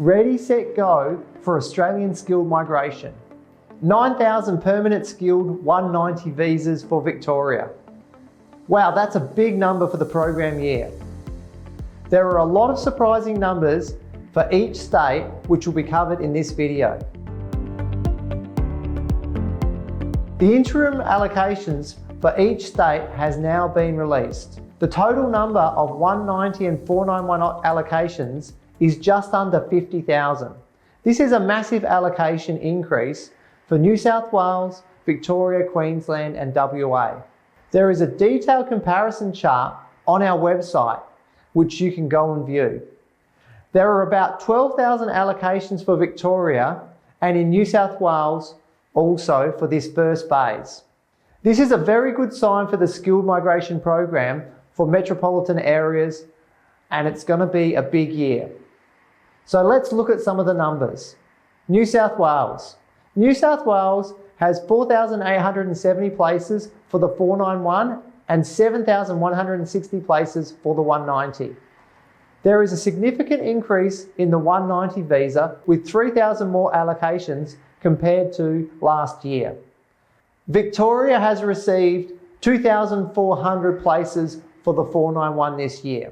Ready, set, go for Australian skilled migration. 9,000 permanent skilled 190 visas for Victoria. Wow, that's a big number for the program year. There are a lot of surprising numbers for each state, which will be covered in this video. The interim allocations for each state has now been released. The total number of 190 and 491 allocations is just under 50,000. This is a massive allocation increase for New South Wales, Victoria, Queensland and WA. There is a detailed comparison chart on our website which you can go and view. There are about 12,000 allocations for Victoria and in New South Wales also for this first phase. This is a very good sign for the skilled migration program for metropolitan areas, and it's going to be a big year. So let's look at some of the numbers. New South Wales. New South Wales has 4,870 places for the 491 and 7,160 places for the 190. There is a significant increase in the 190 visa with 3,000 more allocations compared to last year. Victoria has received 2,400 places for the 491 this year.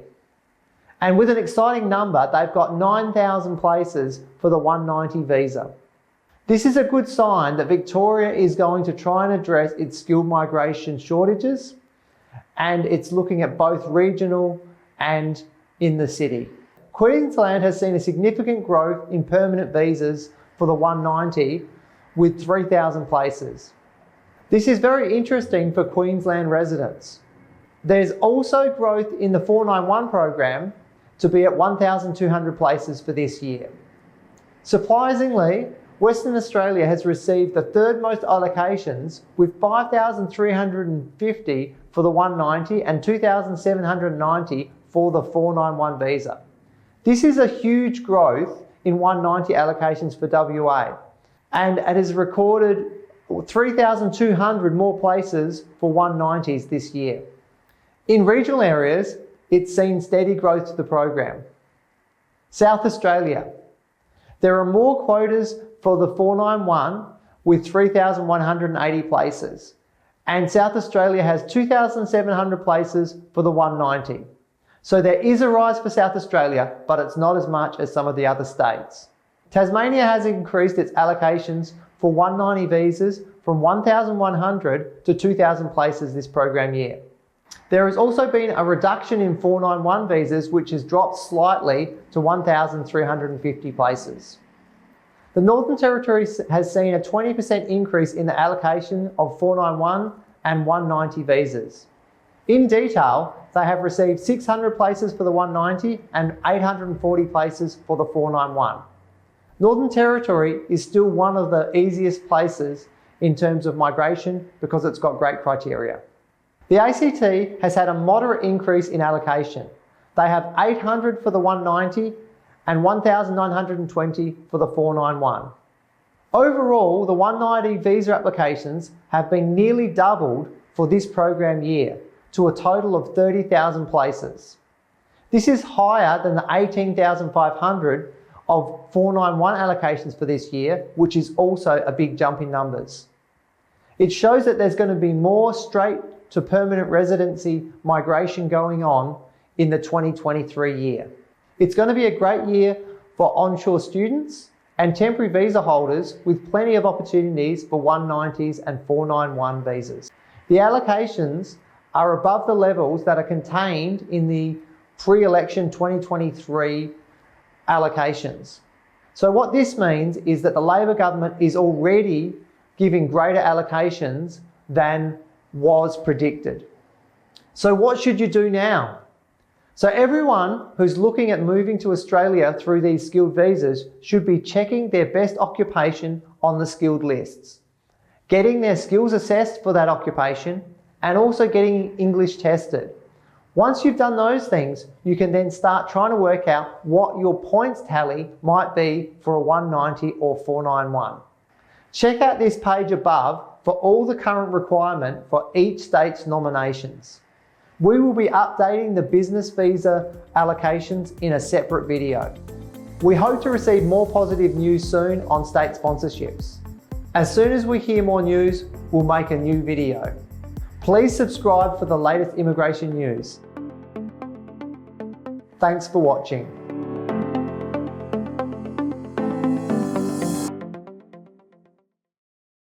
And with an exciting number, they've got 9,000 places for the 190 visa. This is a good sign that Victoria is going to try and address its skilled migration shortages, and it's looking at both regional and in the city. Queensland has seen a significant growth in permanent visas for the 190 with 3,000 places. This is very interesting for Queensland residents. There's also growth in the 491 program to be at 1,200 places for this year. Surprisingly, Western Australia has received the third most allocations with 5,350 for the 190 and 2,790 for the 491 visa. This is a huge growth in 190 allocations for WA, and it has recorded 3,200 more places for 190s this year. In regional areas, it's seen steady growth to the program. South Australia. There are more quotas for the 491 with 3,180 places, and South Australia has 2,700 places for the 190. So there is a rise for South Australia, but it's not as much as some of the other states. Tasmania has increased its allocations for 190 visas from 1,100 to 2,000 places this program year. There has also been a reduction in 491 visas, which has dropped slightly to 1,350 places. The Northern Territory has seen a 20% increase in the allocation of 491 and 190 visas. In detail, they have received 600 places for the 190 and 840 places for the 491. Northern Territory is still one of the easiest places in terms of migration because it's got great criteria. The ACT has had a moderate increase in allocation. They have 800 for the 190 and 1,920 for the 491. Overall, the 190 visa applications have been nearly doubled for this program year to a total of 30,000 places. This is higher than the 18,500 of 491 allocations for this year, which is also a big jump in numbers. It shows that there's going to be more straight to permanent residency migration going on in the 2023 year. It's going to be a great year for onshore students and temporary visa holders with plenty of opportunities for 190s and 491 visas. The allocations are above the levels that are contained in the pre-election 2023 allocations. So what this means is that the Labor government is already giving greater allocations than was predicted. So what should you do now? So everyone who's looking at moving to Australia through these skilled visas should be checking their best occupation on the skilled lists, getting their skills assessed for that occupation, and also getting English tested. Once you've done those things, you can then start trying to work out what your points tally might be for a 190 or 491. Check out this page above for all the current requirement for each state's nominations. We will be updating the business visa allocations in a separate video. We hope to receive more positive news soon on state sponsorships. As soon as we hear more news, we'll make a new video. Please subscribe for the latest immigration news. Thanks for watching.